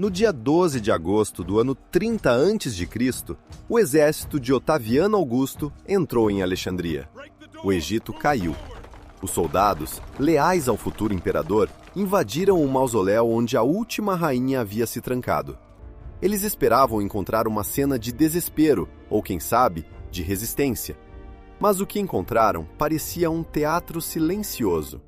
No dia 12 de agosto do ano 30 a.C., o exército de Otaviano Augusto entrou em Alexandria. O Egito caiu. Os soldados, leais ao futuro imperador, invadiram o mausoléu onde a última rainha havia se trancado. Eles esperavam encontrar uma cena de desespero, ou quem sabe, de resistência. Mas o que encontraram parecia um teatro silencioso.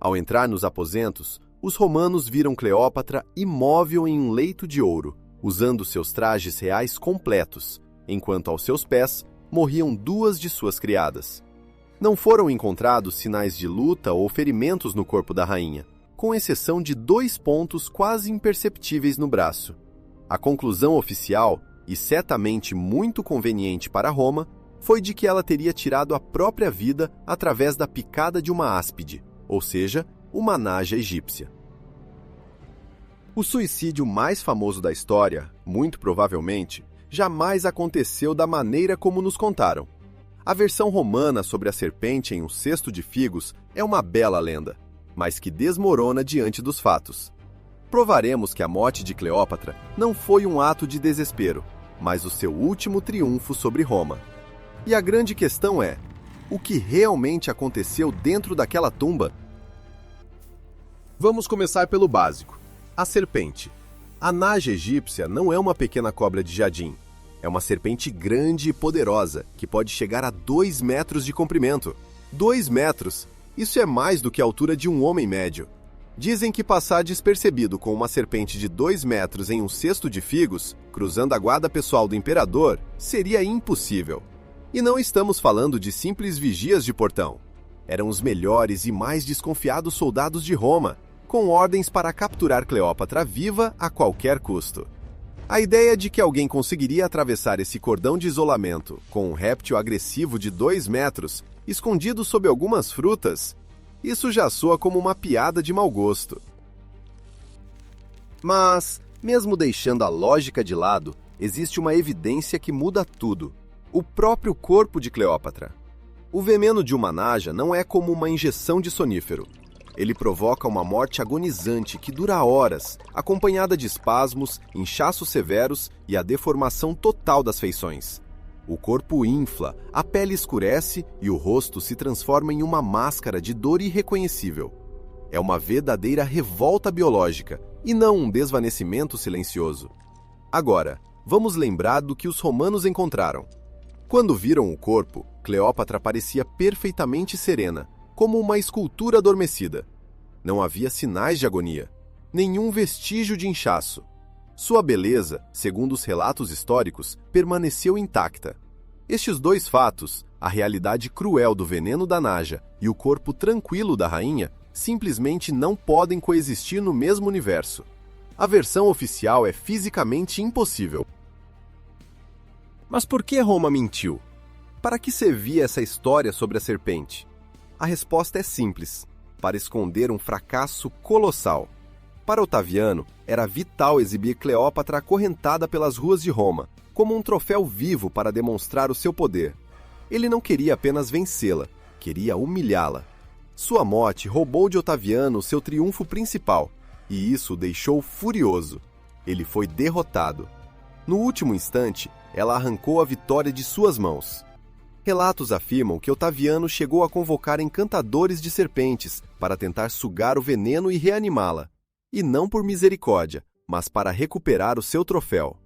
Ao entrar nos aposentos, os romanos viram Cleópatra imóvel em um leito de ouro, usando seus trajes reais completos, enquanto aos seus pés morriam duas de suas criadas. Não foram encontrados sinais de luta ou ferimentos no corpo da rainha, com exceção de 2 pontos quase imperceptíveis no braço. A conclusão oficial, e certamente muito conveniente para Roma, foi de que ela teria tirado a própria vida através da picada de uma áspide, ou seja, uma naja egípcia. O suicídio mais famoso da história, muito provavelmente, jamais aconteceu da maneira como nos contaram. A versão romana sobre a serpente em um cesto de figos é uma bela lenda, mas que desmorona diante dos fatos. Provaremos que a morte de Cleópatra não foi um ato de desespero, mas o seu último triunfo sobre Roma. E a grande questão é: o que realmente aconteceu dentro daquela tumba? Vamos começar pelo básico. A serpente. A naja egípcia não é uma pequena cobra de jardim. É uma serpente grande e poderosa, que pode chegar a 2 metros de comprimento. 2 metros! Isso é mais do que a altura de um homem médio. Dizem que passar despercebido com uma serpente de 2 metros em um cesto de figos, cruzando a guarda pessoal do imperador, seria impossível. E não estamos falando de simples vigias de portão. Eram os melhores e mais desconfiados soldados de Roma, com ordens para capturar Cleópatra viva a qualquer custo. A ideia de que alguém conseguiria atravessar esse cordão de isolamento com um réptil agressivo de 2 metros, escondido sob algumas frutas, isso já soa como uma piada de mau gosto. Mas, mesmo deixando a lógica de lado, existe uma evidência que muda tudo: o próprio corpo de Cleópatra. O veneno de uma naja não é como uma injeção de sonífero. Ele provoca uma morte agonizante que dura horas, acompanhada de espasmos, inchaços severos e a deformação total das feições. O corpo infla, a pele escurece e o rosto se transforma em uma máscara de dor irreconhecível. É uma verdadeira revolta biológica e não um desvanecimento silencioso. Agora, vamos lembrar do que os romanos encontraram. Quando viram o corpo, Cleópatra parecia perfeitamente serena, como uma escultura adormecida. Não havia sinais de agonia, nenhum vestígio de inchaço. Sua beleza, segundo os relatos históricos, permaneceu intacta. Estes 2 fatos, a realidade cruel do veneno da naja e o corpo tranquilo da rainha, simplesmente não podem coexistir no mesmo universo. A versão oficial é fisicamente impossível. Mas por que Roma mentiu? Para que servia essa história sobre a serpente? A resposta é simples: para esconder um fracasso colossal. Para Otaviano, era vital exibir Cleópatra acorrentada pelas ruas de Roma, como um troféu vivo para demonstrar o seu poder. Ele não queria apenas vencê-la, queria humilhá-la. Sua morte roubou de Otaviano seu triunfo principal, e isso o deixou furioso. Ele foi derrotado. No último instante, ela arrancou a vitória de suas mãos. Relatos afirmam que Otaviano chegou a convocar encantadores de serpentes para tentar sugar o veneno e reanimá-la. E não por misericórdia, mas para recuperar o seu troféu.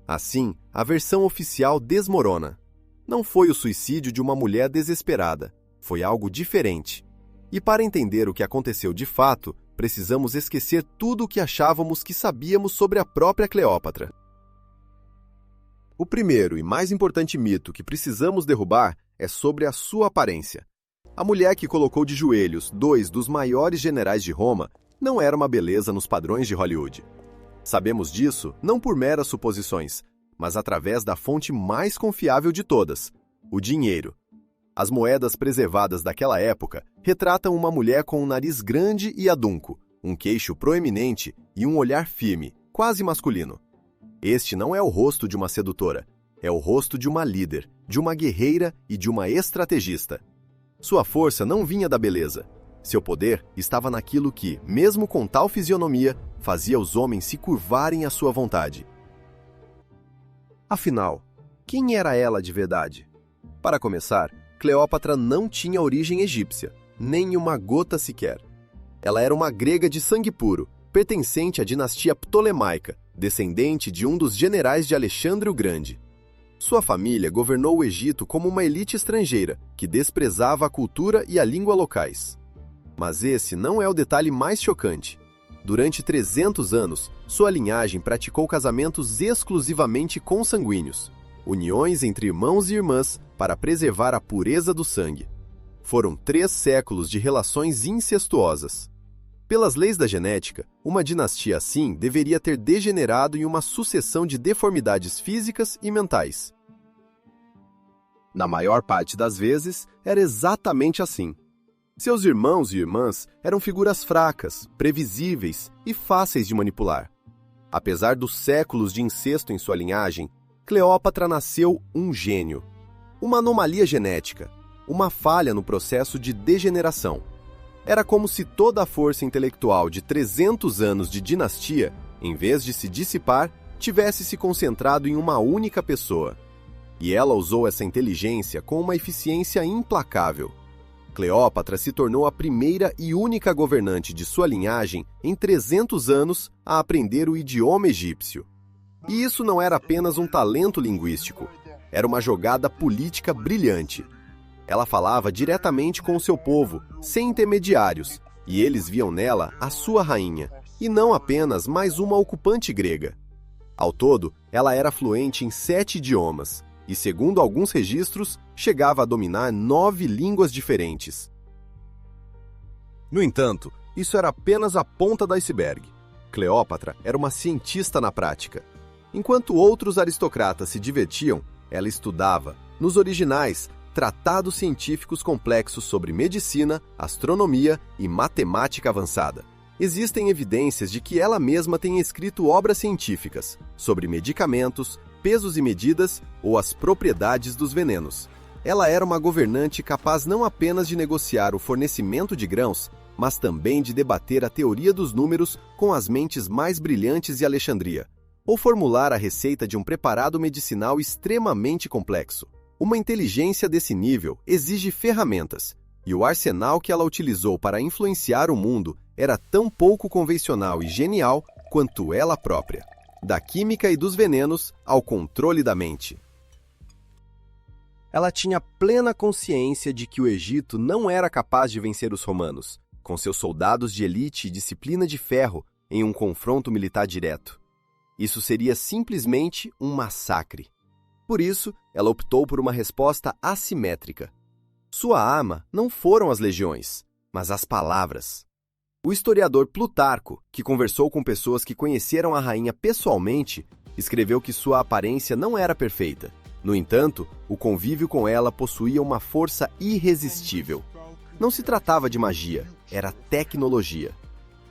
Assim, a versão oficial desmorona. Não foi o suicídio de uma mulher desesperada, foi algo diferente. E para entender o que aconteceu de fato, precisamos esquecer tudo o que achávamos que sabíamos sobre a própria Cleópatra. O primeiro e mais importante mito que precisamos derrubar é sobre a sua aparência. A mulher que colocou de joelhos 2 dos maiores generais de Roma não era uma beleza nos padrões de Hollywood. Sabemos disso não por meras suposições, mas através da fonte mais confiável de todas, o dinheiro. As moedas preservadas daquela época retratam uma mulher com um nariz grande e adunco, um queixo proeminente e um olhar firme, quase masculino. Este não é o rosto de uma sedutora, é o rosto de uma líder, de uma guerreira e de uma estrategista. Sua força não vinha da beleza. Seu poder estava naquilo que, mesmo com tal fisionomia, fazia os homens se curvarem à sua vontade. Afinal, quem era ela de verdade? Para começar, Cleópatra não tinha origem egípcia, nem uma gota sequer. Ela era uma grega de sangue puro, pertencente à dinastia ptolemaica, descendente de um dos generais de Alexandre o Grande. Sua família governou o Egito como uma elite estrangeira, que desprezava a cultura e a língua locais. Mas esse não é o detalhe mais chocante. Durante 300 anos, sua linhagem praticou casamentos exclusivamente consanguíneos, uniões entre irmãos e irmãs para preservar a pureza do sangue. Foram 3 séculos de relações incestuosas. Pelas leis da genética, uma dinastia assim deveria ter degenerado em uma sucessão de deformidades físicas e mentais. Na maior parte das vezes, era exatamente assim. Seus irmãos e irmãs eram figuras fracas, previsíveis e fáceis de manipular. Apesar dos séculos de incesto em sua linhagem, Cleópatra nasceu um gênio. Uma anomalia genética, uma falha no processo de degeneração. Era como se toda a força intelectual de 300 anos de dinastia, em vez de se dissipar, tivesse se concentrado em uma única pessoa. E ela usou essa inteligência com uma eficiência implacável. Cleópatra se tornou a primeira e única governante de sua linhagem em 300 anos a aprender o idioma egípcio. E isso não era apenas um talento linguístico, era uma jogada política brilhante. Ela falava diretamente com o seu povo, sem intermediários, e eles viam nela a sua rainha, e não apenas mais uma ocupante grega. Ao todo, ela era fluente em 7 idiomas, e segundo alguns registros, chegava a dominar 9 línguas diferentes. No entanto, isso era apenas a ponta do iceberg. Cleópatra era uma cientista na prática. Enquanto outros aristocratas se divertiam, ela estudava, nos originais, tratados científicos complexos sobre medicina, astronomia e matemática avançada. Existem evidências de que ela mesma tenha escrito obras científicas sobre medicamentos, pesos e medidas ou as propriedades dos venenos. Ela era uma governante capaz não apenas de negociar o fornecimento de grãos, mas também de debater a teoria dos números com as mentes mais brilhantes de Alexandria, ou formular a receita de um preparado medicinal extremamente complexo. Uma inteligência desse nível exige ferramentas, e o arsenal que ela utilizou para influenciar o mundo era tão pouco convencional e genial quanto ela própria. Da química e dos venenos ao controle da mente. Ela tinha plena consciência de que o Egito não era capaz de vencer os romanos, com seus soldados de elite e disciplina de ferro, em um confronto militar direto. Isso seria simplesmente um massacre. Por isso, ela optou por uma resposta assimétrica. Sua arma não foram as legiões, mas as palavras. O historiador Plutarco, que conversou com pessoas que conheceram a rainha pessoalmente, escreveu que sua aparência não era perfeita. No entanto, o convívio com ela possuía uma força irresistível. Não se tratava de magia, era tecnologia.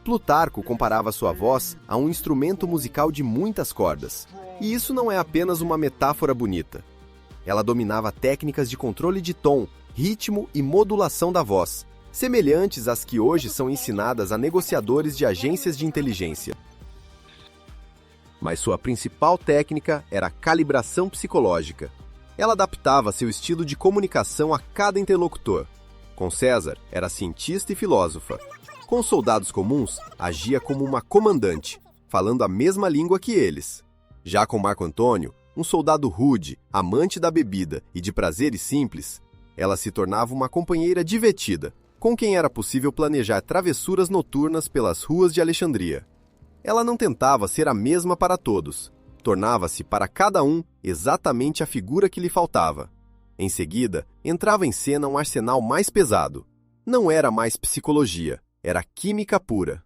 Plutarco comparava sua voz a um instrumento musical de muitas cordas. E isso não é apenas uma metáfora bonita. Ela dominava técnicas de controle de tom, ritmo e modulação da voz, semelhantes às que hoje são ensinadas a negociadores de agências de inteligência. Mas sua principal técnica era a calibração psicológica. Ela adaptava seu estilo de comunicação a cada interlocutor. Com César, era cientista e filósofa. Com os soldados comuns, agia como uma comandante, falando a mesma língua que eles. Já com Marco Antônio, um soldado rude, amante da bebida e de prazeres simples, ela se tornava uma companheira divertida, com quem era possível planejar travessuras noturnas pelas ruas de Alexandria. Ela não tentava ser a mesma para todos, tornava-se para cada um exatamente a figura que lhe faltava. Em seguida, entrava em cena um arsenal mais pesado. Não era mais psicologia, era química pura.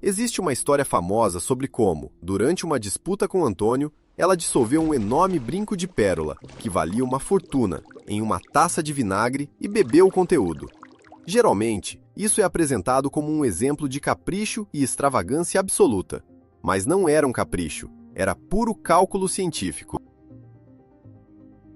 Existe uma história famosa sobre como, durante uma disputa com Antônio, ela dissolveu um enorme brinco de pérola, que valia uma fortuna, em uma taça de vinagre e bebeu o conteúdo. Geralmente, isso é apresentado como um exemplo de capricho e extravagância absoluta. Mas não era um capricho, era puro cálculo científico.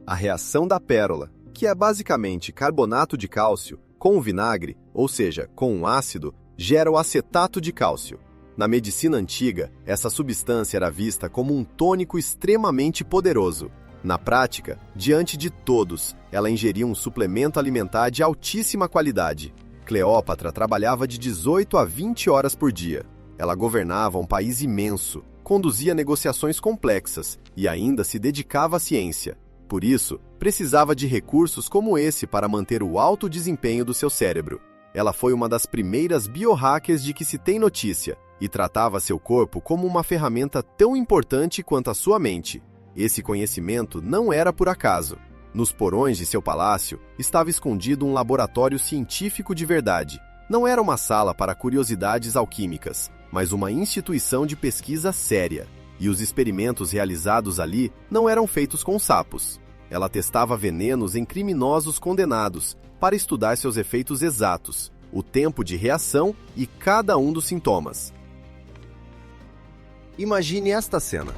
A reação da pérola, que é basicamente carbonato de cálcio, Com o vinagre, ou seja, com um ácido, gera o acetato de cálcio. Na medicina antiga, essa substância era vista como um tônico extremamente poderoso. Na prática, diante de todos, ela ingeria um suplemento alimentar de altíssima qualidade. Cleópatra trabalhava de 18 a 20 horas por dia. Ela governava um país imenso, conduzia negociações complexas e ainda se dedicava à ciência. Por isso, precisava de recursos como esse para manter o alto desempenho do seu cérebro. Ela foi uma das primeiras biohackers de que se tem notícia e tratava seu corpo como uma ferramenta tão importante quanto a sua mente. Esse conhecimento não era por acaso. Nos porões de seu palácio estava escondido um laboratório científico de verdade. Não era uma sala para curiosidades alquímicas, mas uma instituição de pesquisa séria. E os experimentos realizados ali não eram feitos com sapos. Ela testava venenos em criminosos condenados para estudar seus efeitos exatos, o tempo de reação e cada um dos sintomas. Imagine esta cena.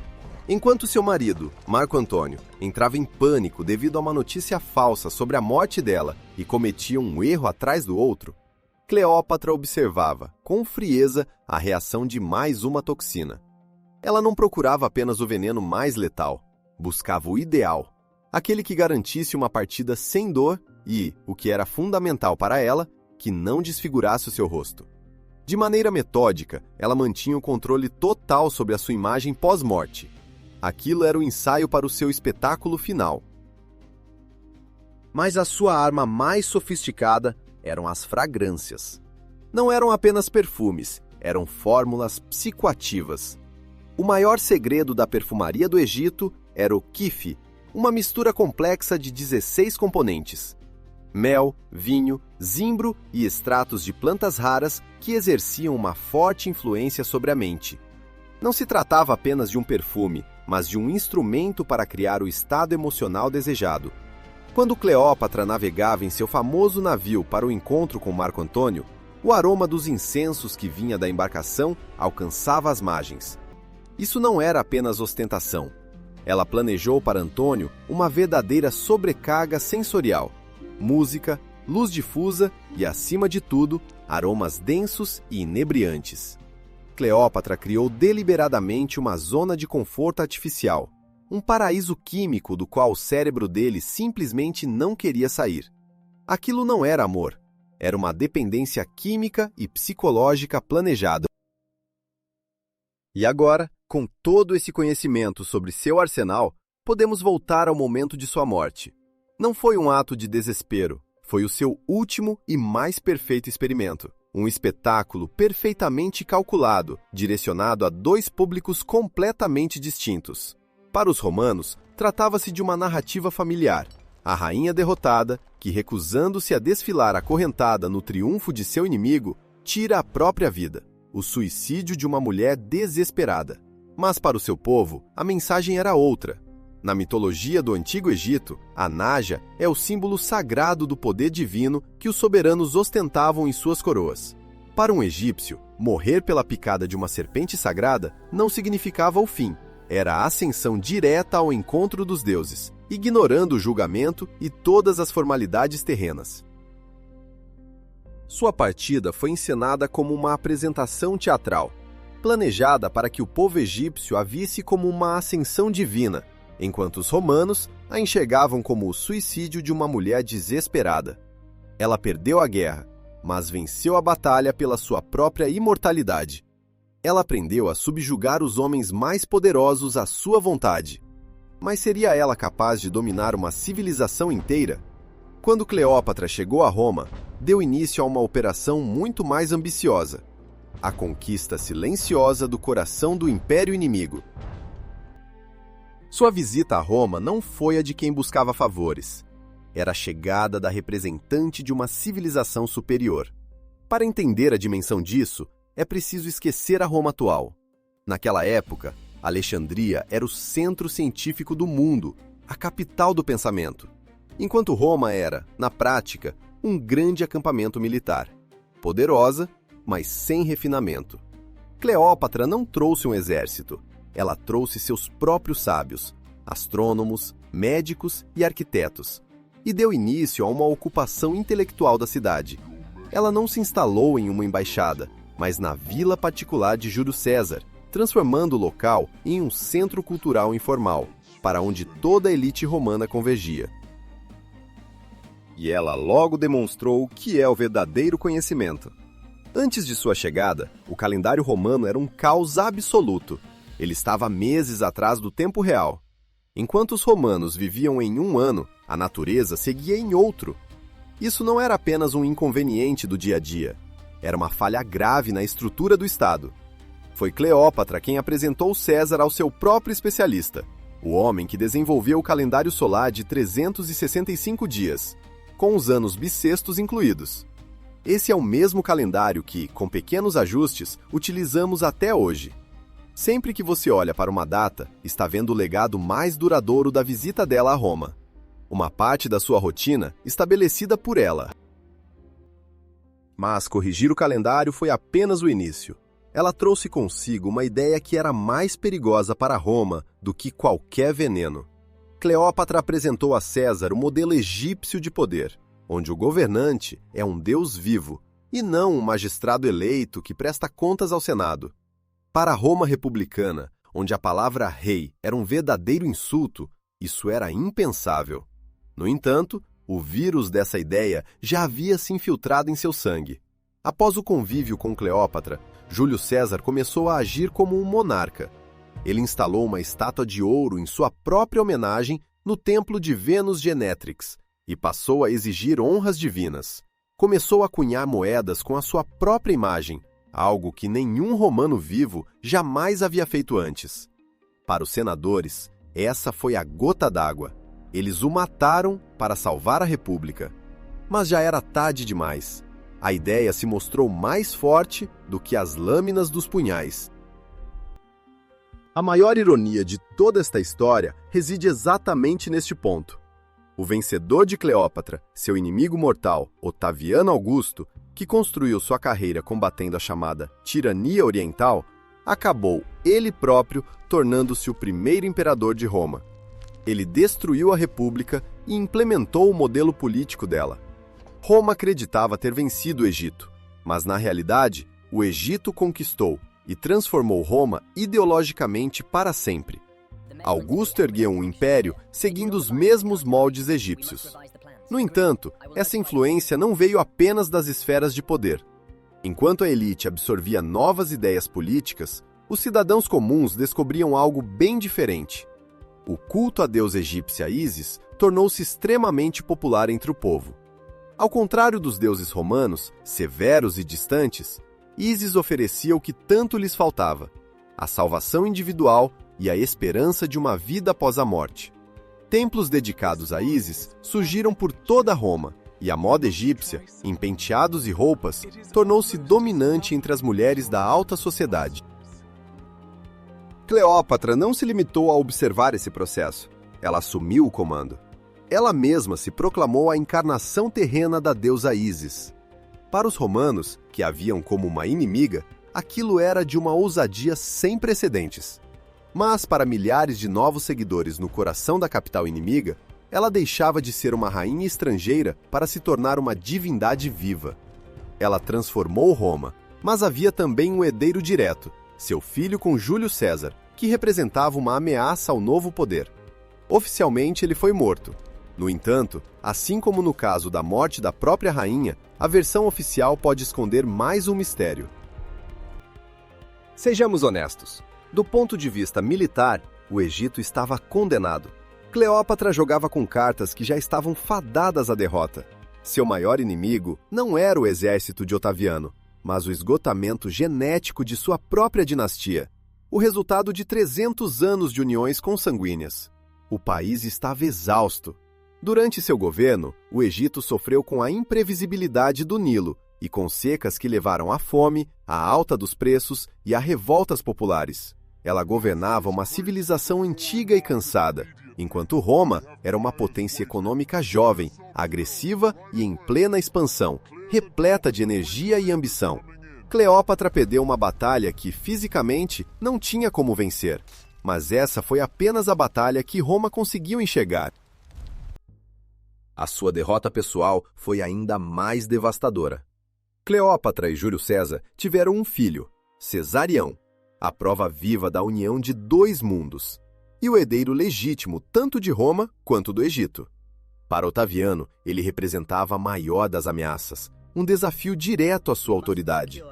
Enquanto seu marido, Marco Antônio, entrava em pânico devido a uma notícia falsa sobre a morte dela e cometia um erro atrás do outro, Cleópatra observava, com frieza, a reação de mais uma toxina. Ela não procurava apenas o veneno mais letal, buscava o ideal, aquele que garantisse uma partida sem dor e, o que era fundamental para ela, que não desfigurasse o seu rosto. De maneira metódica, ela mantinha o controle total sobre a sua imagem pós-morte. Aquilo era o ensaio para o seu espetáculo final. Mas a sua arma mais sofisticada eram as fragrâncias. Não eram apenas perfumes, eram fórmulas psicoativas. O maior segredo da perfumaria do Egito era o kife, uma mistura complexa de 16 componentes. Mel, vinho, zimbro e extratos de plantas raras que exerciam uma forte influência sobre a mente. Não se tratava apenas de um perfume, mas de um instrumento para criar o estado emocional desejado. Quando Cleópatra navegava em seu famoso navio para o encontro com Marco Antônio, o aroma dos incensos que vinha da embarcação alcançava as margens. Isso não era apenas ostentação. Ela planejou para Antônio uma verdadeira sobrecarga sensorial. Música, luz difusa e, acima de tudo, aromas densos e inebriantes. Cleópatra criou deliberadamente uma zona de conforto artificial, um paraíso químico do qual o cérebro dele simplesmente não queria sair. Aquilo não era amor, era uma dependência química e psicológica planejada. E agora, com todo esse conhecimento sobre seu arsenal, podemos voltar ao momento de sua morte. Não foi um ato de desespero, foi o seu último e mais perfeito experimento. Um espetáculo perfeitamente calculado, direcionado a dois públicos completamente distintos. Para os romanos, tratava-se de uma narrativa familiar. A rainha derrotada, que recusando-se a desfilar acorrentada no triunfo de seu inimigo, tira a própria vida. O suicídio de uma mulher desesperada. Mas para o seu povo, a mensagem era outra. Na mitologia do Antigo Egito, a naja é o símbolo sagrado do poder divino que os soberanos ostentavam em suas coroas. Para um egípcio, morrer pela picada de uma serpente sagrada não significava o fim. Era a ascensão direta ao encontro dos deuses, ignorando o julgamento e todas as formalidades terrenas. Sua partida foi encenada como uma apresentação teatral, planejada para que o povo egípcio a visse como uma ascensão divina, enquanto os romanos a enxergavam como o suicídio de uma mulher desesperada. Ela perdeu a guerra, mas venceu a batalha pela sua própria imortalidade. Ela aprendeu a subjugar os homens mais poderosos à sua vontade. Mas seria ela capaz de dominar uma civilização inteira? Quando Cleópatra chegou a Roma, deu início a uma operação muito mais ambiciosa: a conquista silenciosa do coração do império inimigo. Sua visita a Roma não foi a de quem buscava favores. Era a chegada da representante de uma civilização superior. Para entender a dimensão disso, é preciso esquecer a Roma atual. Naquela época, Alexandria era o centro científico do mundo, a capital do pensamento, enquanto Roma era, na prática, um grande acampamento militar. Poderosa, mas sem refinamento. Cleópatra não trouxe um exército. Ela trouxe seus próprios sábios, astrônomos, médicos e arquitetos. e deu início a uma ocupação intelectual da cidade. Ela não se instalou em uma embaixada, mas na vila particular de Júlio César, transformando o local em um centro cultural informal, para onde toda a elite romana convergia. E ela logo demonstrou o que é o verdadeiro conhecimento. Antes de sua chegada, o calendário romano era um caos absoluto. Ele estava meses atrás do tempo real. Enquanto os romanos viviam em um ano, a natureza seguia em outro. Isso não era apenas um inconveniente do dia a dia. Era uma falha grave na estrutura do Estado. Foi Cleópatra quem apresentou César ao seu próprio especialista, o homem que desenvolveu o calendário solar de 365 dias, com os anos bissextos incluídos. Esse é o mesmo calendário que, com pequenos ajustes, utilizamos até hoje. Sempre que você olha para uma data, está vendo o legado mais duradouro da visita dela a Roma. Uma parte da sua rotina estabelecida por ela. Mas corrigir o calendário foi apenas o início. Ela trouxe consigo uma ideia que era mais perigosa para Roma do que qualquer veneno. Cleópatra apresentou a César o modelo egípcio de poder, onde o governante é um deus vivo e não um magistrado eleito que presta contas ao Senado. Para a Roma republicana, onde a palavra rei era um verdadeiro insulto, isso era impensável. No entanto, o vírus dessa ideia já havia se infiltrado em seu sangue. Após o convívio com Cleópatra, Júlio César começou a agir como um monarca. Ele instalou uma estátua de ouro em sua própria homenagem no templo de Vênus Genétrix e passou a exigir honras divinas. Começou a cunhar moedas com a sua própria imagem, algo que nenhum romano vivo jamais havia feito antes. Para os senadores, essa foi a gota d'água. Eles o mataram para salvar a República. Mas já era tarde demais. A ideia se mostrou mais forte do que as lâminas dos punhais. A maior ironia de toda esta história reside exatamente neste ponto. O vencedor de Cleópatra, seu inimigo mortal, Otaviano Augusto, que construiu sua carreira combatendo a chamada tirania oriental, acabou ele próprio tornando-se o primeiro imperador de Roma. Ele destruiu a República e implementou o modelo político dela. Roma acreditava ter vencido o Egito, mas na realidade, o Egito conquistou e transformou Roma ideologicamente para sempre. Augusto ergueu um império seguindo os mesmos moldes egípcios. No entanto, essa influência não veio apenas das esferas de poder. Enquanto a elite absorvia novas ideias políticas, os cidadãos comuns descobriam algo bem diferente. O culto à deusa egípcia Ísis tornou-se extremamente popular entre o povo. Ao contrário dos deuses romanos, severos e distantes, Ísis oferecia o que tanto lhes faltava: a salvação individual e a esperança de uma vida após a morte. Templos dedicados a Ísis surgiram por toda Roma, e a moda egípcia, em penteados e roupas, tornou-se dominante entre as mulheres da alta sociedade. Cleópatra não se limitou a observar esse processo. Ela assumiu o comando. Ela mesma se proclamou a encarnação terrena da deusa Ísis. Para os romanos, que a viam como uma inimiga, aquilo era de uma ousadia sem precedentes. Mas para milhares de novos seguidores no coração da capital inimiga, ela deixava de ser uma rainha estrangeira para se tornar uma divindade viva. Ela transformou Roma, mas havia também um herdeiro direto, seu filho com Júlio César, que representava uma ameaça ao novo poder. Oficialmente ele foi morto. No entanto, assim como no caso da morte da própria rainha, a versão oficial pode esconder mais um mistério. Sejamos honestos. Do ponto de vista militar, o Egito estava condenado. Cleópatra jogava com cartas que já estavam fadadas à derrota. Seu maior inimigo não era o exército de Otaviano, mas o esgotamento genético de sua própria dinastia, o resultado de 300 anos de uniões consanguíneas. O país estava exausto. Durante seu governo, o Egito sofreu com a imprevisibilidade do Nilo e com secas que levaram à fome, à alta dos preços e a revoltas populares. Ela governava uma civilização antiga e cansada, enquanto Roma era uma potência econômica jovem, agressiva e em plena expansão, repleta de energia e ambição. Cleópatra perdeu uma batalha que, fisicamente, não tinha como vencer, mas essa foi apenas a batalha que Roma conseguiu enxergar. A sua derrota pessoal foi ainda mais devastadora. Cleópatra e Júlio César tiveram um filho, Cesarião, a prova viva da união de dois mundos, e o herdeiro legítimo tanto de Roma quanto do Egito. Para Otaviano, ele representava a maior das ameaças, um desafio direto à sua autoridade.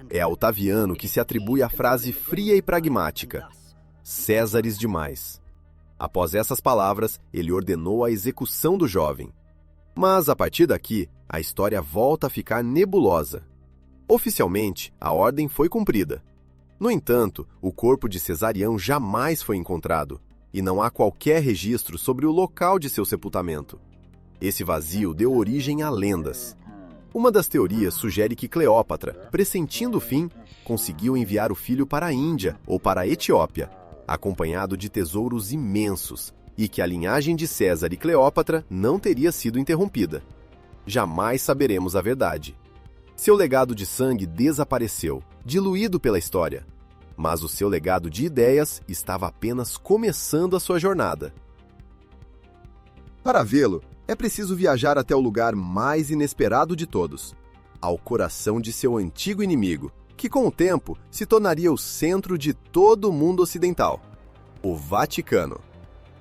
É a Otaviano que se atribui a frase fria e pragmática: Césares demais. Após essas palavras, ele ordenou a execução do jovem. Mas, a partir daqui, a história volta a ficar nebulosa. Oficialmente, a ordem foi cumprida. No entanto, o corpo de Cesarião jamais foi encontrado, e não há qualquer registro sobre o local de seu sepultamento. Esse vazio deu origem a lendas. Uma das teorias sugere que Cleópatra, pressentindo o fim, conseguiu enviar o filho para a Índia ou para a Etiópia, acompanhado de tesouros imensos, e que a linhagem de César e Cleópatra não teria sido interrompida. Jamais saberemos a verdade. Seu legado de sangue desapareceu, diluído pela história, mas o seu legado de ideias estava apenas começando a sua jornada. Para vê-lo, é preciso viajar até o lugar mais inesperado de todos, ao coração de seu antigo inimigo, que com o tempo se tornaria o centro de todo o mundo ocidental, o Vaticano.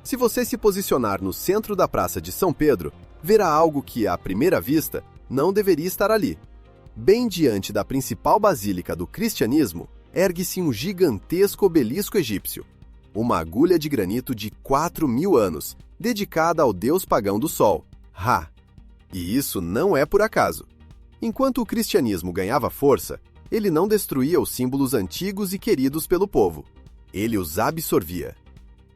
Se você se posicionar no centro da Praça de São Pedro, verá algo que, à primeira vista, não deveria estar ali. Bem diante da principal basílica do cristianismo, ergue-se um gigantesco obelisco egípcio, uma agulha de granito de 4.000 anos, dedicada ao deus pagão do sol, Ra. E isso não é por acaso. Enquanto o cristianismo ganhava força, ele não destruía os símbolos antigos e queridos pelo povo. Ele os absorvia.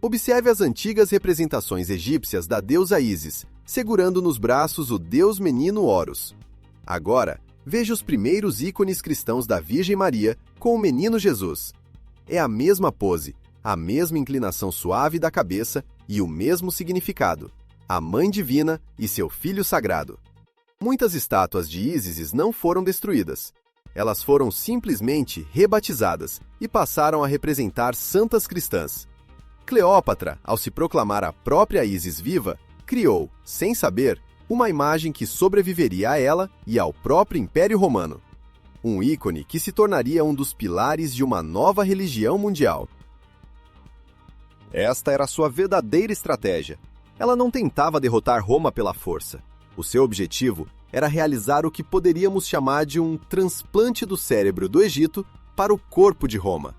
Observe as antigas representações egípcias da deusa Ísis, segurando nos braços o deus menino Horus. Agora, veja os primeiros ícones cristãos da Virgem Maria com o menino Jesus. É a mesma pose, a mesma inclinação suave da cabeça e o mesmo significado: a Mãe Divina e seu Filho Sagrado. Muitas estátuas de Ísis não foram destruídas. Elas foram simplesmente rebatizadas e passaram a representar santas cristãs. Cleópatra, ao se proclamar a própria Ísis viva, criou, sem saber, uma imagem que sobreviveria a ela e ao próprio Império Romano. Um ícone que se tornaria um dos pilares de uma nova religião mundial. Esta era sua verdadeira estratégia. Ela não tentava derrotar Roma pela força. O seu objetivo era realizar o que poderíamos chamar de um transplante do cérebro do Egito para o corpo de Roma.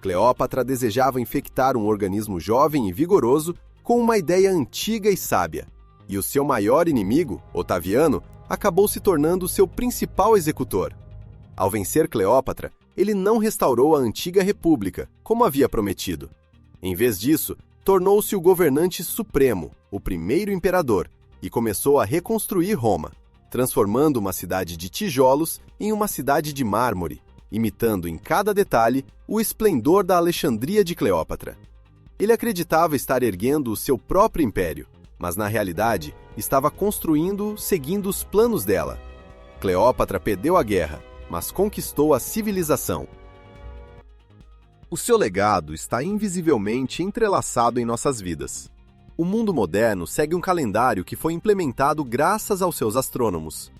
Cleópatra desejava infectar um organismo jovem e vigoroso com uma ideia antiga e sábia, e o seu maior inimigo, Otaviano, acabou se tornando seu principal executor. Ao vencer Cleópatra, ele não restaurou a antiga república, como havia prometido. Em vez disso, tornou-se o governante supremo, o primeiro imperador, e começou a reconstruir Roma, transformando uma cidade de tijolos em uma cidade de mármore, imitando em cada detalhe o esplendor da Alexandria de Cleópatra. Ele acreditava estar erguendo o seu próprio império, mas na realidade estava construindo seguindo os planos dela. Cleópatra perdeu a guerra, mas conquistou a civilização. O seu legado está invisivelmente entrelaçado em nossas vidas. O mundo moderno segue um calendário que foi implementado graças aos seus astrônomos.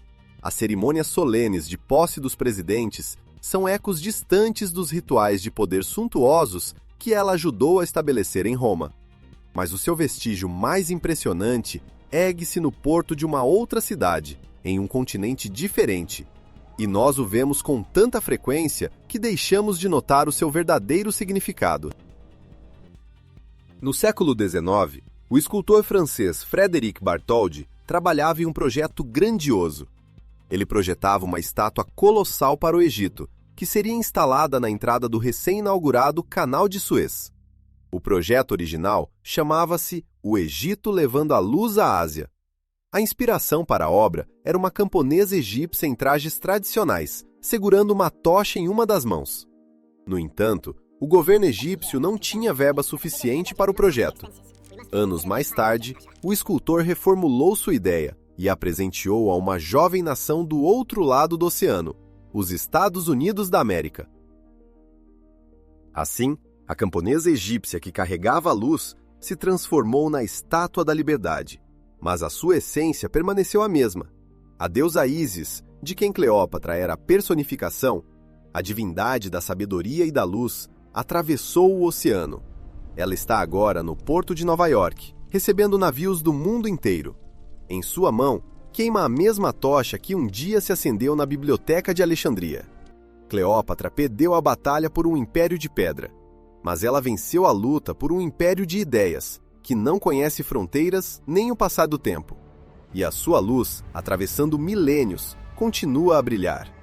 As cerimônias solenes de posse dos presidentes são ecos distantes dos rituais de poder suntuosos que ela ajudou a estabelecer em Roma. Mas o seu vestígio mais impressionante ergue-se no porto de uma outra cidade, em um continente diferente, e nós o vemos com tanta frequência que deixamos de notar o seu verdadeiro significado. No século XIX, o escultor francês Frédéric Bartholdi trabalhava em um projeto grandioso. Ele projetava uma estátua colossal para o Egito, que seria instalada na entrada do recém-inaugurado Canal de Suez. O projeto original chamava-se O Egito Levando a Luz à Ásia. A inspiração para a obra era uma camponesa egípcia em trajes tradicionais, segurando uma tocha em uma das mãos. No entanto, o governo egípcio não tinha verba suficiente para o projeto. Anos mais tarde, o escultor reformulou sua ideia e a presenteou a uma jovem nação do outro lado do oceano, os Estados Unidos da América. Assim, a camponesa egípcia que carregava a luz se transformou na Estátua da Liberdade. Mas a sua essência permaneceu a mesma. A deusa Ísis, de quem Cleópatra era a personificação, a divindade da sabedoria e da luz, atravessou o oceano. Ela está agora no porto de Nova York, recebendo navios do mundo inteiro. Em sua mão, queima a mesma tocha que um dia se acendeu na biblioteca de Alexandria. Cleópatra perdeu a batalha por um império de pedra, mas ela venceu a luta por um império de ideias, que não conhece fronteiras nem o passar do tempo. E a sua luz, atravessando milênios, continua a brilhar.